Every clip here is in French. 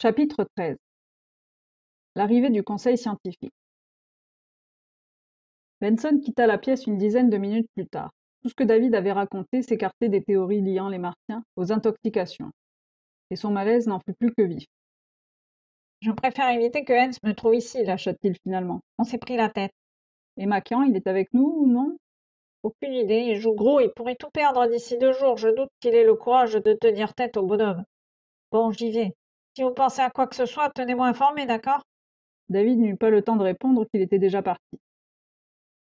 Chapitre 13. L'arrivée du conseil scientifique. Benson quitta la pièce une dizaine de minutes plus tard. Tout ce que David avait raconté s'écartait des théories liant les Martiens aux intoxications, et son malaise n'en fut plus que vif. Je préfère éviter que Hans me trouve ici, Lâcha-t-il finalement. On s'est pris la tête. Et Makian, il est avec nous ou non? Aucune idée, il joue gros, il pourrait tout perdre d'ici 2 jours. Je doute qu'il ait le courage de tenir tête au bonhomme. Bon, j'y vais. Si vous pensez à quoi que ce soit, tenez-moi informé, d'accord? David n'eut pas le temps de répondre qu'il était déjà parti.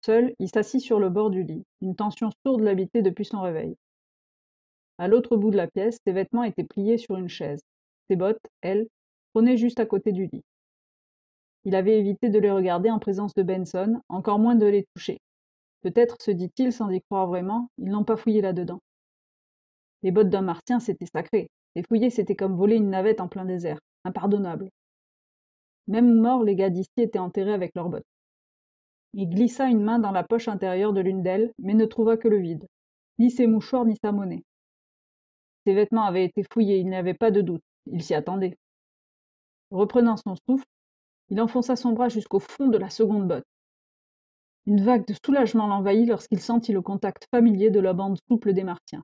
Seul, il s'assit sur le bord du lit. Une tension sourde l'habitait depuis son réveil. À l'autre bout de la pièce, ses vêtements étaient pliés sur une chaise. Ses bottes, elles, trônaient juste à côté du lit. Il avait évité de les regarder en présence de Benson, encore moins de les toucher. Peut-être, se dit-il sans y croire vraiment, ils n'ont pas fouillé là-dedans. Les bottes d'un martien, c'était sacré. Les fouiller, c'était comme voler une navette en plein désert. Impardonnable. Même morts, les gars d'ici étaient enterrés avec leurs bottes. Il glissa une main dans la poche intérieure de l'une d'elles, mais ne trouva que le vide. Ni ses mouchoirs, ni sa monnaie. Ses vêtements avaient été fouillés, il n'y avait pas de doute. Il s'y attendait. Reprenant son souffle, il enfonça son bras jusqu'au fond de la seconde botte. Une vague de soulagement l'envahit lorsqu'il sentit le contact familier de la bande souple des Martiens.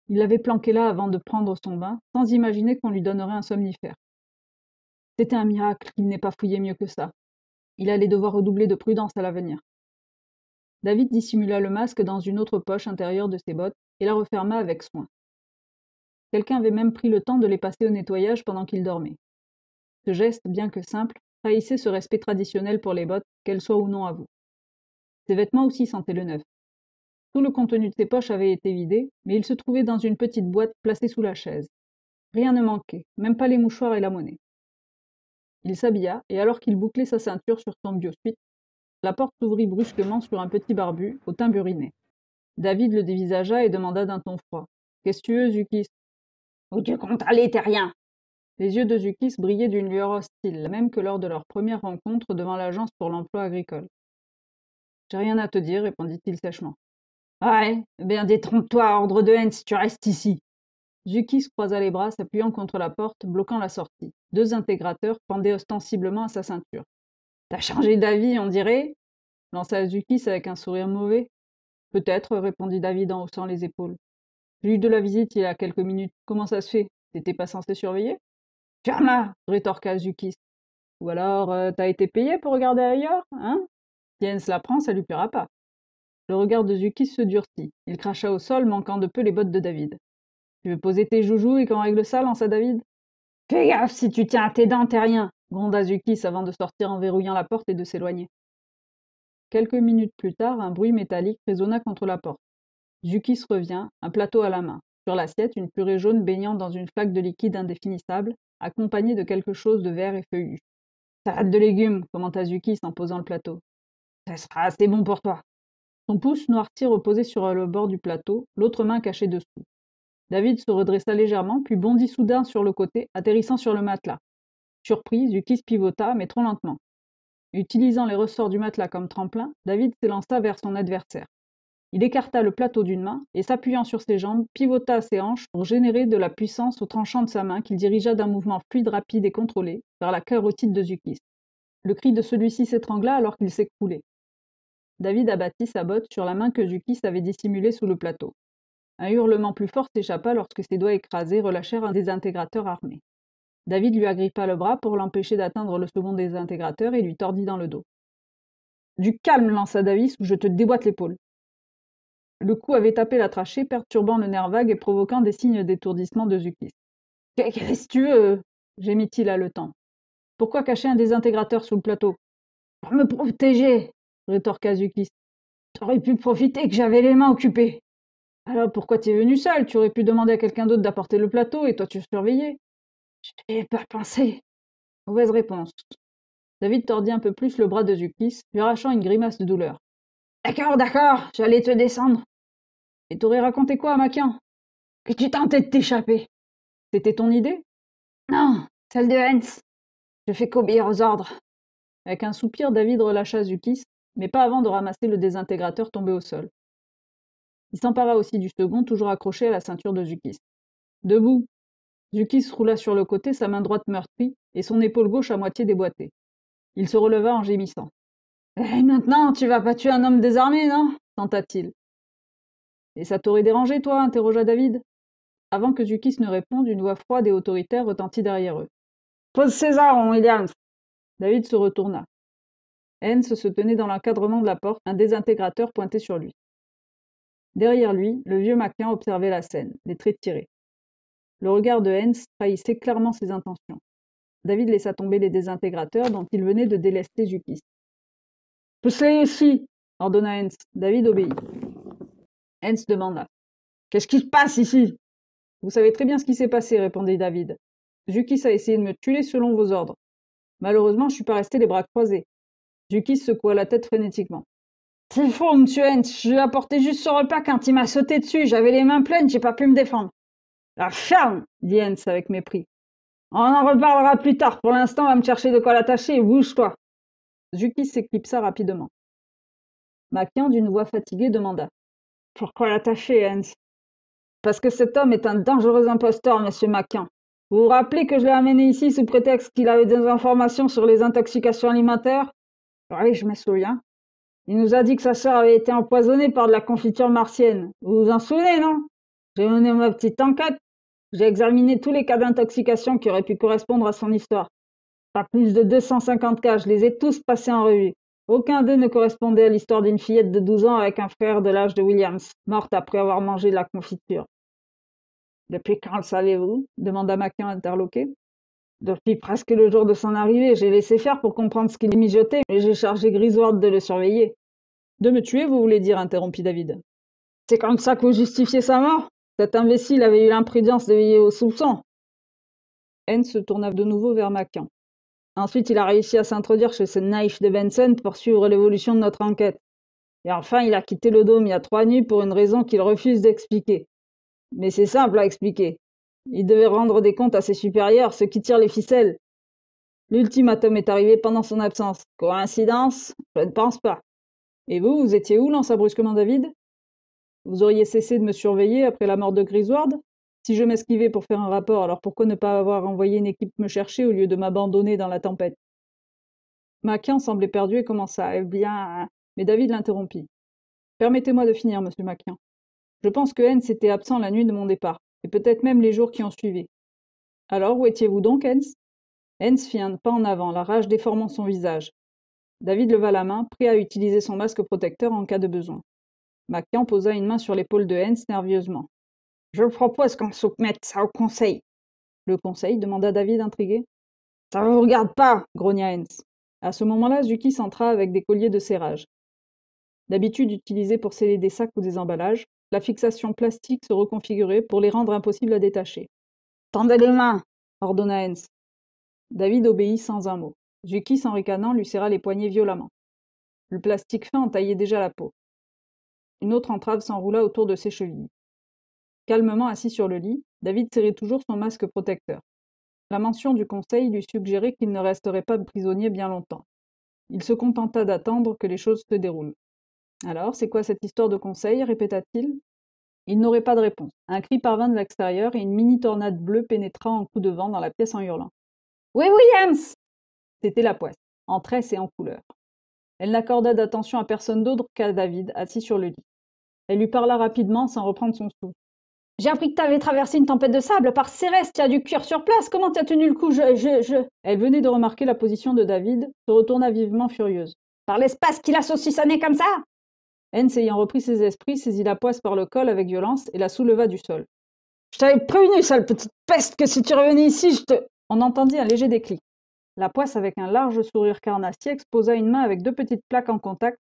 Il l'avait planqué là avant de prendre son bain, sans imaginer qu'on lui donnerait un somnifère. C'était un miracle qu'il n'ait pas fouillé mieux que ça. Il allait devoir redoubler de prudence à l'avenir. David dissimula le masque dans une autre poche intérieure de ses bottes et la referma avec soin. Quelqu'un avait même pris le temps de les passer au nettoyage pendant qu'il dormait. Ce geste, bien que simple, trahissait ce respect traditionnel pour les bottes, qu'elles soient ou non à vous. Ses vêtements aussi sentaient le neuf. Tout le contenu de ses poches avait été vidé, mais il se trouvait dans une petite boîte placée sous la chaise. Rien ne manquait, même pas les mouchoirs et la monnaie. Il s'habilla, et alors qu'il bouclait sa ceinture sur son biosuite, la porte s'ouvrit brusquement sur un petit barbu, au teint buriné. David le dévisagea et demanda d'un ton froid. « Qu'est-ce que tu veux, Zukis ?» Où tu comptes aller, terrien? Les yeux de Zukis brillaient d'une lueur hostile, la même que lors de leur première rencontre devant l'agence pour l'emploi agricole. « J'ai rien à te dire, répondit-il sèchement. Ouais, eh bien détrompe-toi, ordre de Hans, tu restes ici. Zukis croisa les bras, s'appuyant contre la porte, bloquant la sortie. 2 intégrateurs pendaient ostensiblement à sa ceinture. T'as changé d'avis, on dirait? Lança Zukis avec un sourire mauvais. Peut-être, répondit David en haussant les épaules. J'ai eu de la visite il y a quelques minutes. Comment ça se fait? T'étais pas censé surveiller? Ferme-la, Rétorqua Zukis. Ou alors, t'as été payé pour regarder ailleurs, hein? Si Hens la prend, ça lui plaira pas. Le regard de Zukis se durcit. Il cracha au sol, manquant de peu les bottes de David. Tu veux poser tes joujoux et qu'on règle ça, lança David. fais gaffe, si tu tiens à tes dents, t'es rien. Gronda Zukis avant de sortir en verrouillant la porte et de s'éloigner. Quelques minutes plus tard, un bruit métallique résonna contre la porte. Zukis revient, un plateau à la main. Sur l'assiette, une purée jaune baignant dans une flaque de liquide indéfinissable, accompagnée de quelque chose de vert et feuillu. Salade de légumes, commenta Zukis en posant le plateau. Ça sera assez bon pour toi. Son pouce noirci reposait sur le bord du plateau, l'autre main cachée dessous. David se redressa légèrement, puis bondit soudain sur le côté, atterrissant sur le matelas. Surpris, Zukis pivota, mais trop lentement. Utilisant les ressorts du matelas comme tremplin, David s'élança vers son adversaire. Il écarta le plateau d'une main et, s'appuyant sur ses jambes, pivota à ses hanches pour générer de la puissance au tranchant de sa main qu'il dirigea d'un mouvement fluide, rapide et contrôlé vers la carotide de Zukis. Le cri de celui-ci s'étrangla alors qu'il s'écroulait. David abattit sa botte sur la main que Zukis avait dissimulée sous le plateau. Un hurlement plus fort s'échappa lorsque ses doigts écrasés relâchèrent un désintégrateur armé. David lui agrippa le bras pour l'empêcher d'atteindre le second désintégrateur et lui tordit dans le dos. « Du calme, lança Davis, ou je te déboîte l'épaule. » Le coup avait tapé la trachée, perturbant le nerf vague et provoquant des signes d'étourdissement de Zukis. « Qu'est-ce que tu veux » gémit-il haletant. « Pourquoi cacher un désintégrateur sous le plateau ?»« Pour me protéger, rétorqua Zukis. « T'aurais pu profiter que j'avais les mains occupées. »« Alors pourquoi t'es venu seul? Tu aurais pu demander à quelqu'un d'autre d'apporter le plateau et toi tu surveillais. »« J'y ai pas pensé. » Mauvaise réponse. David tordit un peu plus le bras de Zukis, lui arrachant une grimace de douleur. « D'accord, j'allais te descendre. »« Et t'aurais raconté quoi à Makian? »« Que tu tentais de t'échapper. »« C'était ton idée? »« Non, celle de Hans. Je fais qu'obéir aux ordres. » Avec un soupir, David relâcha Zukis, mais pas avant de ramasser le désintégrateur tombé au sol. Il s'empara aussi du second, toujours accroché à la ceinture de Zukis. « Debout ! Zukis roula sur le côté, sa main droite meurtrie, et son épaule gauche à moitié déboîtée. Il se releva en gémissant. « Et maintenant, tu vas pas tuer un homme désarmé, non » tenta-t-il. « Et ça t'aurait dérangé, toi » interrogea David. Avant que Zukis ne réponde, une voix froide et autoritaire retentit derrière eux. « Pose ses armes, Williams !» David se retourna. Hens se tenait dans l'encadrement de la porte, un désintégrateur pointé sur lui. Derrière lui, le vieux Maquin observait la scène, les traits tirés. Le regard de Hens trahissait clairement ses intentions. David laissa tomber les désintégrateurs dont il venait de délester Zukis. « Pousse-les ici !» ordonna Hens. David obéit. Hens demanda. « Qu'est-ce qui se passe ici ?» Vous savez très bien ce qui s'est passé, répondit David. Zukis a essayé de me tuer selon vos ordres. Malheureusement, je ne suis pas resté les bras croisés. Zukis secoua la tête frénétiquement. C'est faux, monsieur Hens, je lui ai apporté juste ce repas quand il m'a sauté dessus, j'avais les mains pleines, j'ai pas pu me défendre. La ferme, dit Hens avec mépris. On en reparlera plus tard, pour l'instant, va me chercher de quoi l'attacher et bouge-toi. Zukis s'éclipsa rapidement. Maquin, d'une voix fatiguée, demanda. Pourquoi l'attacher, Hens? Parce que cet homme est un dangereux imposteur, monsieur Maquin. Vous vous rappelez que je l'ai amené ici sous prétexte qu'il avait des informations sur les intoxications alimentaires? Oui, je me souviens. Il nous a dit que sa sœur avait été empoisonnée par de la confiture martienne. Vous vous en souvenez, non? J'ai mené ma petite enquête. J'ai examiné tous les cas d'intoxication qui auraient pu correspondre à son histoire. Pas plus de 250 cas, je les ai tous passés en revue. Aucun d'eux ne correspondait à l'histoire d'une fillette de 12 ans avec un frère de l'âge de Williams, morte après avoir mangé de la confiture. Depuis quand le savez-vous? Demanda Maquin interloqué. Depuis presque le jour de son arrivée, j'ai laissé faire pour comprendre ce qu'il mijotait, et j'ai chargé Griswold de le surveiller. De me tuer, vous voulez dire, interrompit David. C'est comme ça que vous justifiez sa mort? Cet imbécile avait eu l'imprudence de veiller aux soupçons. Hens se tourna de nouveau vers Maquin. Ensuite, il a réussi à s'introduire chez ce naïf de Benson pour suivre l'évolution de notre enquête. Et enfin, il a quitté le dôme il y a 3 nuits pour une raison qu'il refuse d'expliquer. Mais c'est simple à expliquer. Il devait rendre des comptes à ses supérieurs, ceux qui tirent les ficelles. L'ultimatum est arrivé pendant son absence. Coïncidence? Je ne pense pas. Et vous étiez où? Lança brusquement David. Vous auriez cessé de me surveiller après la mort de Griswold? Si je m'esquivais pour faire un rapport, alors pourquoi ne pas avoir envoyé une équipe me chercher au lieu de m'abandonner dans la tempête? Maquin semblait perdu et commença. Eh bien... Mais David l'interrompit. Permettez-moi de finir, monsieur Maquin. Je pense que Hens était absent la nuit de mon départ, et peut-être même les jours qui ont suivi. Alors, où étiez-vous donc, Hens? Hens fit un pas en avant, la rage déformant son visage. David leva la main, prêt à utiliser son masque protecteur en cas de besoin. Maquin posa une main sur l'épaule de Hens nerveusement. « Je propose qu'on soumette ça au conseil. » Le conseil? Demanda David intrigué. « Ça ne vous regarde pas, grogna Hens. À ce moment-là, Zukis entra avec des colliers de serrage. D'habitude utilisés pour sceller des sacs ou des emballages, la fixation plastique se reconfigurait pour les rendre impossibles à détacher. « Tendez les mains !» ordonna Hens. David obéit sans un mot. Zukis, en ricanant, lui serra les poignets violemment. Le plastique fin entaillait déjà la peau. Une autre entrave s'enroula autour de ses chevilles. Calmement assis sur le lit, David serrait toujours son masque protecteur. La mention du conseil lui suggérait qu'il ne resterait pas prisonnier bien longtemps. Il se contenta d'attendre que les choses se déroulent. « Alors, c'est quoi cette histoire de conseil » répéta-t-il. Il n'aurait pas de réponse. Un cri parvint de l'extérieur et une mini-tornade bleue pénétra en coup de vent dans la pièce en hurlant. « Oui, Williams !» C'était la poisse, en tresse et en couleur. Elle n'accorda d'attention à personne d'autre qu'à David, assis sur le lit. Elle lui parla rapidement, sans reprendre son souffle. « J'ai appris que tu avais traversé une tempête de sable par Cérès, tu as dû cuire sur place, comment tu as tenu le coup, Elle venait de remarquer la position de David, se retourna vivement furieuse. « Par l'espace qu'il a saucissonné comme ça !» Hens, ayant repris ses esprits, saisit la poisse par le col avec violence et la souleva du sol. « Je t'avais prévenu, sale petite peste, que si tu revenais ici, je te... » On entendit un léger déclic. La poisse, avec un large sourire carnassier, exposa une main avec 2 petites plaques en contact,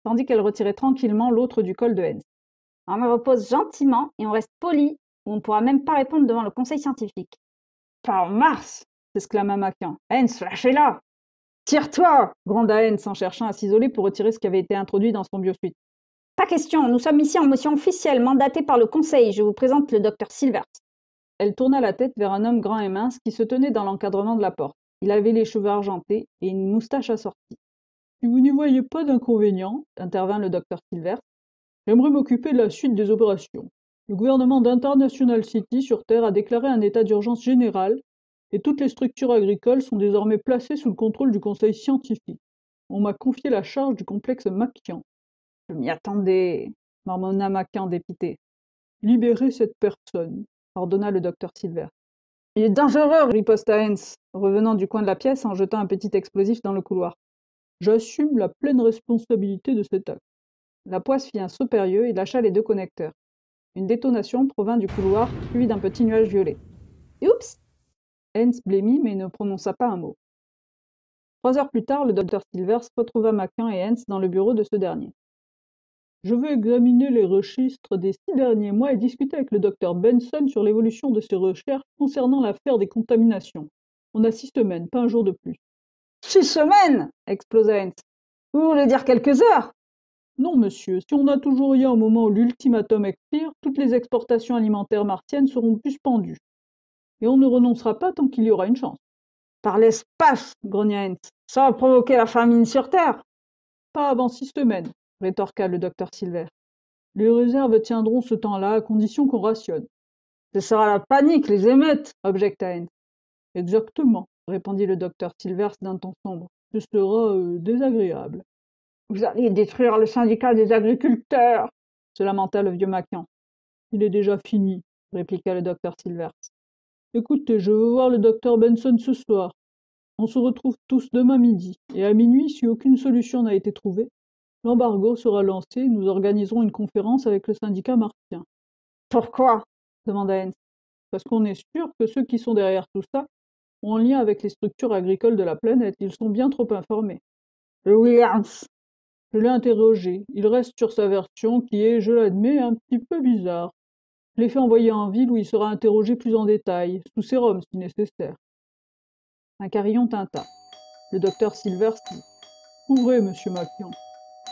tandis qu'elle retirait tranquillement l'autre du col de Hens. « On me repose gentiment et on reste poli, ou on ne pourra même pas répondre devant le conseil scientifique. »« Par Mars !» s'exclama Maquin. « Hens, lâchez-la !»« Tire-toi !» gronda Hens en cherchant à s'isoler pour retirer ce qui avait été introduit dans son biosuite. « Pas question, nous sommes ici en mission officielle, mandatée par le conseil. Je vous présente le docteur Silvers. » Elle tourna la tête vers un homme grand et mince qui se tenait dans l'encadrement de la porte. Il avait les cheveux argentés et une moustache assortie. « Si vous n'y voyez pas d'inconvénient, intervint le docteur Silvers, j'aimerais m'occuper de la suite des opérations. Le gouvernement d'International City sur Terre a déclaré un état d'urgence général et toutes les structures agricoles sont désormais placées sous le contrôle du conseil scientifique. On m'a confié la charge du complexe Makian. Je m'y attendais, marmonna Makian dépité. Libérez cette personne, ordonna le docteur Silver. Il est dangereux, riposta Hens, revenant du coin de la pièce en jetant un petit explosif dans le couloir. J'assume la pleine responsabilité de cet acte. La poisse fit un saut périlleux et lâcha les deux connecteurs. Une détonation provint du couloir, suivie d'un petit nuage violet. Oups! Hens blêmit, mais ne prononça pas un mot. 3 heures plus tard, le docteur Silvers retrouva Maquin et Hens dans le bureau de ce dernier. Je veux examiner les registres des 6 derniers mois et discuter avec le docteur Benson sur l'évolution de ses recherches concernant l'affaire des contaminations. On a 6 semaines, pas un jour de plus. 6 semaines! Explosa Hens. Vous voulez dire quelques heures? Non, monsieur, si on n'a toujours rien au moment où l'ultimatum expire, toutes les exportations alimentaires martiennes seront suspendues. Et on ne renoncera pas tant qu'il y aura une chance. Par l'espace, grogna Hens. Ça va provoquer la famine sur Terre. Pas avant 6 semaines, rétorqua le docteur Silver. Les réserves tiendront ce temps-là à condition qu'on rationne. Ce sera la panique, les émeutes, objecta Hens. Exactement, répondit le docteur Silvers d'un ton sombre. Ce sera désagréable. Vous allez détruire le syndicat des agriculteurs, se lamenta le vieux Maquian. Il est déjà fini, répliqua le docteur Silvers. Écoutez, je veux voir le docteur Benson ce soir. On se retrouve tous demain midi, et à minuit, si aucune solution n'a été trouvée, l'embargo sera lancé et nous organiserons une conférence avec le syndicat martien. Pourquoi? Demanda Hens. Parce qu'on est sûr que ceux qui sont derrière tout ça ont un lien avec les structures agricoles de la planète. Ils sont bien trop informés. Williams! Je l'ai interrogé. Il reste sur sa version qui est, je l'admets, un petit peu bizarre. Je l'ai fait envoyer en ville où il sera interrogé plus en détail, sous sérum si nécessaire. Un carillon tinta. Le docteur Silvers dit « Ouvrez, monsieur Maquian ».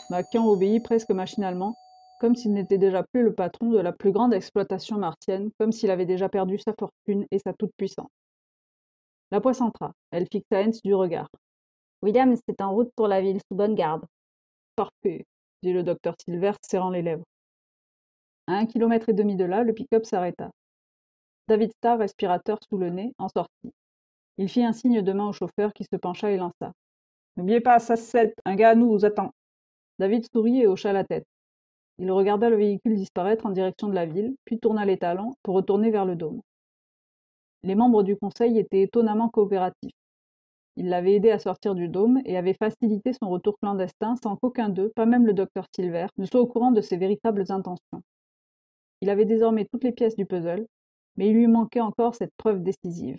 Maquian obéit presque machinalement, comme s'il n'était déjà plus le patron de la plus grande exploitation martienne, comme s'il avait déjà perdu sa fortune et sa toute-puissance. La poisse entra. Elle fixa Hens du regard. « Williams est en route pour la ville, sous bonne garde. »« Parfait, » dit le docteur Silvers, serrant les lèvres. À 1,5 km de là, le pick-up s'arrêta. David Starr, respirateur sous le nez, en sortit. Il fit un signe de main au chauffeur qui se pencha et lança. « N'oubliez pas, ça 7, un gars à nous vous attend. » David sourit et hocha la tête. Il regarda le véhicule disparaître en direction de la ville, puis tourna les talons pour retourner vers le dôme. Les membres du conseil étaient étonnamment coopératifs. Ils l'avaient aidé à sortir du dôme et avaient facilité son retour clandestin sans qu'aucun d'eux, pas même le docteur Silver, ne soit au courant de ses véritables intentions. Il avait désormais toutes les pièces du puzzle, mais il lui manquait encore cette preuve décisive.